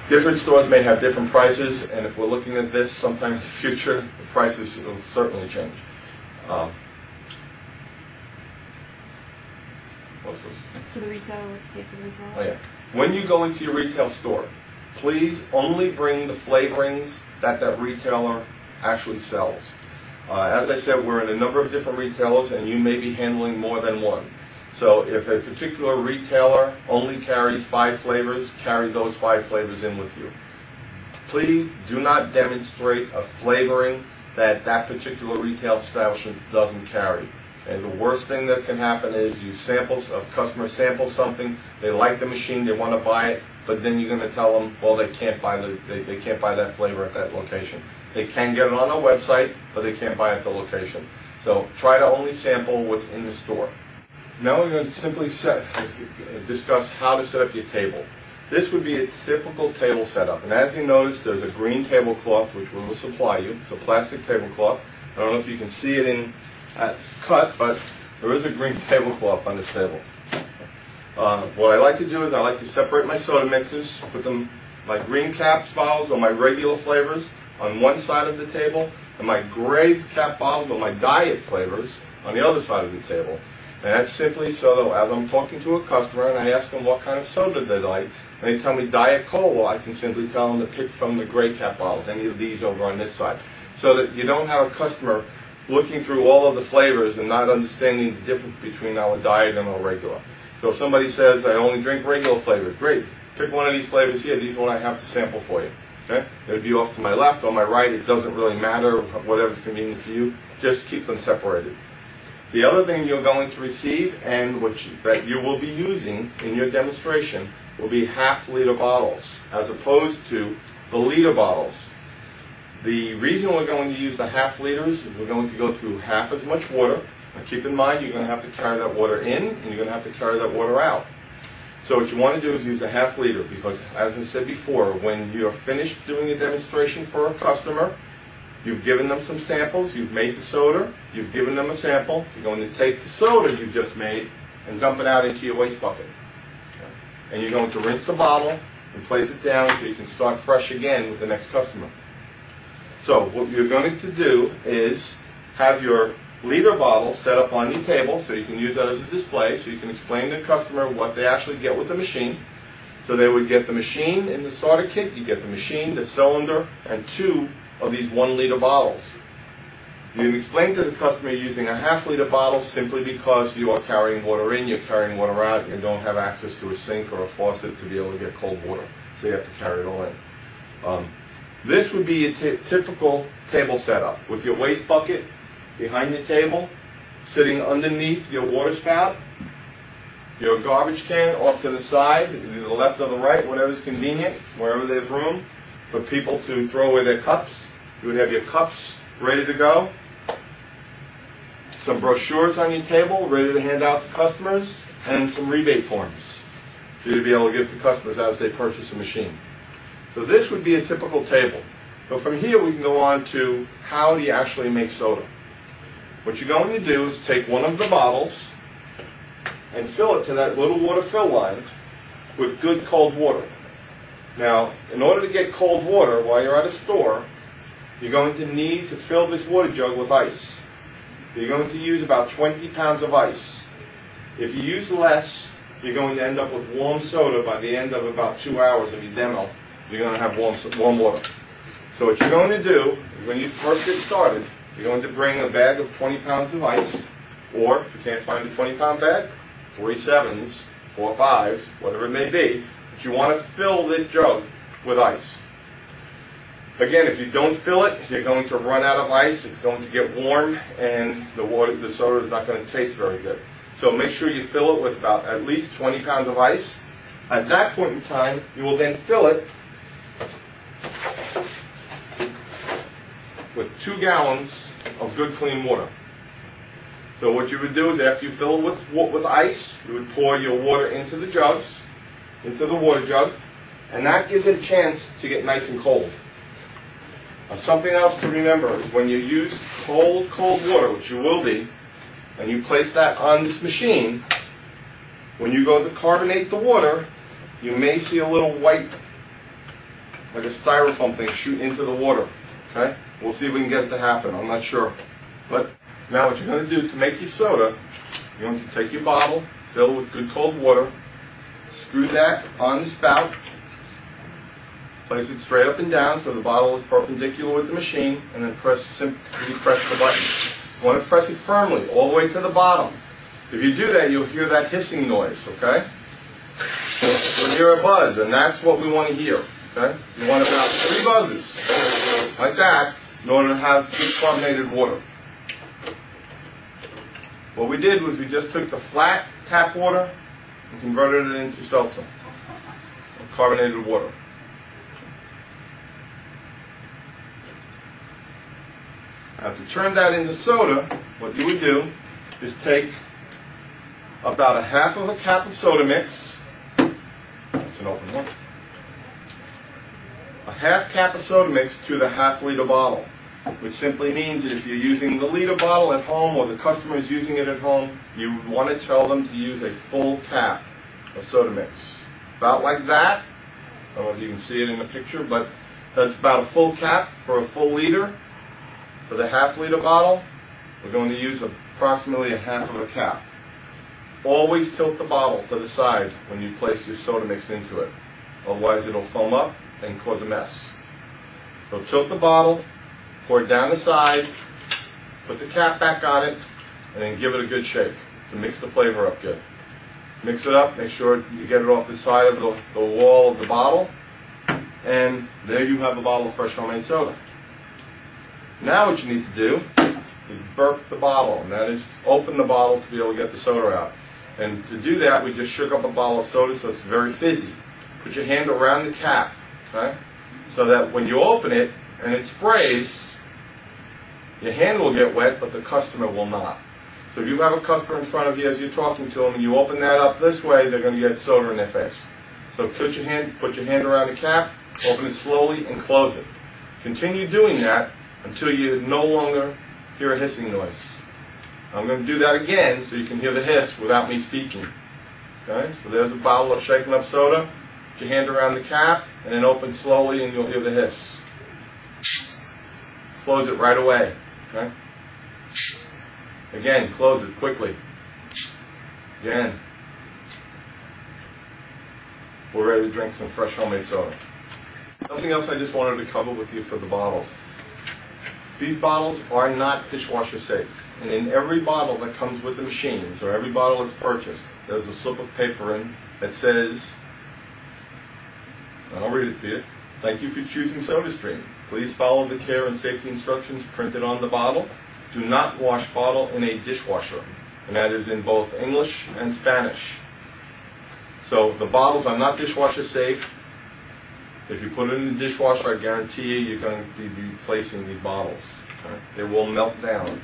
Different stores may have different prices, and if we're looking at this sometime in the future, the prices will certainly change. What's this? So the retailer, let's take the retailer. Oh yeah. When you go into your retail store, please only bring the flavorings that that retailer actually sells. As I said, we're in a number of different retailers, and you may be handling more than one. So if a particular retailer only carries 5 flavors, carry those 5 flavors in with you. Please do not demonstrate a flavoring that that particular retail establishment doesn't carry. And the worst thing that can happen is a customer samples something, they like the machine, they want to buy it, but then you're going to tell them, well, they can't buy that flavor at that location. They can get it on our website, but they can't buy it at the location. So try to only sample what's in the store. Now we're going to simply discuss how to set up your table. This would be a typical table setup. And as you notice, there's a green tablecloth which we will supply you. It's a plastic tablecloth. I don't know if you can see it at cut, but there is a green tablecloth on this table. What I like to do is I like to separate my soda mixes, put them, my green cap bottles or my regular flavors on one side of the table, and my gray cap bottles or my diet flavors on the other side of the table. And that's simply so that as I'm talking to a customer and I ask them what kind of soda they like, and they tell me Diet Cola, I can simply tell them to pick from the gray cap bottles, any of these over on this side. So that you don't have a customer looking through all of the flavors and not understanding the difference between our diet and our regular. So if somebody says, I only drink regular flavors, great. Pick one of these flavors here, these are what I have to sample for you. Okay? It would be off to my left or my right, it doesn't really matter, whatever's convenient for you, just keep them separated. The other thing you're going to receive and that you will be using in your demonstration will be half-liter bottles as opposed to the liter bottles. The reason we're going to use the half liters is we're going to go through half as much water. Now keep in mind you're going to have to carry that water in and you're going to have to carry that water out. So what you want to do is use a half liter because, as I said before, when you're finished doing a demonstration for a customer, you've given them some samples, you've made the soda, you've given them a sample, you're going to take the soda you just made and dump it out into your waste bucket. And you're going to rinse the bottle and place it down so you can start fresh again with the next customer. So what you're going to do is have your liter bottle set up on your table so you can use that as a display so you can explain to the customer what they actually get with the machine. So they would get the machine in the starter kit, you get the machine, the cylinder, and 2 of these 1 liter bottles. You can explain to the customer using a half-liter bottle simply because you are carrying water in, you're carrying water out, you don't have access to a sink or a faucet to be able to get cold water, so you have to carry it all in. This would be a typical table setup with your waste bucket behind the table, sitting underneath your water spout, your garbage can off to the side, either the left or the right, whatever's convenient, wherever there's room for people to throw away their cups. You would have your cups ready to go. Some brochures on your table ready to hand out to customers, and some rebate forms for you to be able to give to customers as they purchase a machine. So this would be a typical table. So from here we can go on to how do you actually make soda. What you're going to do is take one of the bottles and fill it to that little water fill line with good cold water. Now, in order to get cold water while you're at a store, you're going to need to fill this water jug with ice. You're going to use about 20 pounds of ice. If you use less, you're going to end up with warm soda by the end of about 2 hours of your demo. You're going to have warm water. So what you're going to do, when you first get started, you're going to bring a bag of 20 pounds of ice, or if you can't find a 20-pound bag, 3 7s, 4 5s, whatever it may be, but you want to fill this jug with ice. Again, if you don't fill it, you're going to run out of ice, it's going to get warm, and the soda is not going to taste very good. So make sure you fill it with about at least 20 pounds of ice. At that point in time, you will then fill it with 2 gallons of good clean water. So what you would do is after you fill it with ice, you would pour your water into the jugs, into the water jug, and that gives it a chance to get nice and cold. Now, something else to remember is when you use cold water, which you will be, and you place that on this machine, when you go to carbonate the water, you may see a little white like a styrofoam thing shoot into the water. Okay? We'll see if we can get it to happen. I'm not sure. But now what you're going to do to make your soda, you're going to take your bottle, fill it with good cold water, screw that on the spout, place it straight up and down so the bottle is perpendicular with the machine, and then simply press the button. You want to press it firmly all the way to the bottom. If you do that, you'll hear that hissing noise, okay? You'll hear a buzz, and that's what we want to hear, okay? You want about 3 buzzes, like that, in order to have good carbonated water. What we did was we just took the flat tap water and converted it into seltzer, or carbonated water. Now to turn that into soda, what you would do is take about 1/2 cup of soda mix. That's an open one. 1/2 cup of soda mix to the 1/2 liter bottle, which simply means that if you're using the liter bottle at home or the customer is using it at home, you want to tell them to use a full cap of soda mix. About like that. I don't know if you can see it in the picture, but that's about a full cap for a full liter. For the 1/2 liter bottle, we're going to use approximately 1/2 cap. Always tilt the bottle to the side when you place your soda mix into it. Otherwise it'll foam up and cause a mess. So tilt the bottle, pour it down the side, put the cap back on it, and then give it a good shake to mix the flavor up good. Mix it up, make sure you get it off the side of the wall of the bottle, and there you have a bottle of fresh homemade soda. Now what you need to do is burp the bottle, and that is open the bottle to be able to get the soda out. And to do that, we just shook up a bottle of soda so it's very fizzy. Put your hand around the cap, okay? So that when you open it and it sprays, your hand will get wet, but the customer will not. So if you have a customer in front of you as you're talking to them and you open that up this way, they're going to get soda in their face. So put your hand around the cap, open it slowly, and close it. Continue doing that until you no longer hear a hissing noise. I'm going to do that again so you can hear the hiss without me speaking. Okay, so there's a bottle of shaken up soda. Put your hand around the cap and then open slowly and you'll hear the hiss. Close it right away. Okay? Again, close it quickly. Again. We're ready to drink some fresh homemade soda. Something else I just wanted to cover with you for the bottles. These bottles are not dishwasher safe. And in every bottle that comes with the machines, or every bottle that's purchased, there's a slip of paper in that says, and I'll read it to you, "Thank you for choosing SodaStream. Please follow the care and safety instructions printed on the bottle. Do not wash bottle in a dishwasher." And that is in both English and Spanish. So the bottles are not dishwasher safe. If you put it in the dishwasher, I guarantee you, you're going to be replacing these bottles. Okay? They will melt down.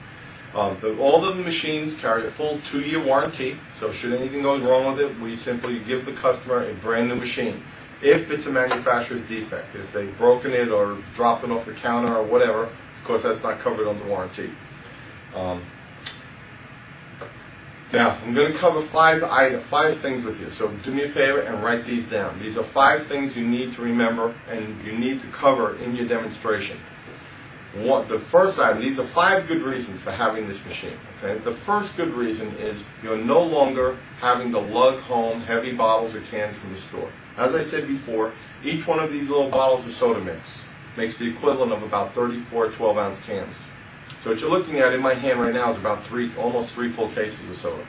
All the machines carry a full 2-year warranty, so should anything go wrong with it, we simply give the customer a brand new machine. If it's a manufacturer's defect, if they've broken it or dropped it off the counter or whatever, of course that's not covered under warranty. Now, I'm going to cover 5 things with you, so do me a favor and write these down. These are 5 things you need to remember and you need to cover in your demonstration. The first item, these are 5 good reasons for having this machine. Okay? The first good reason is you're no longer having to lug home heavy bottles or cans from the store. As I said before, each one of these little bottles of soda mix makes the equivalent of about 34 12-ounce cans. So what you're looking at in my hand right now is about almost 3 full cases of soda.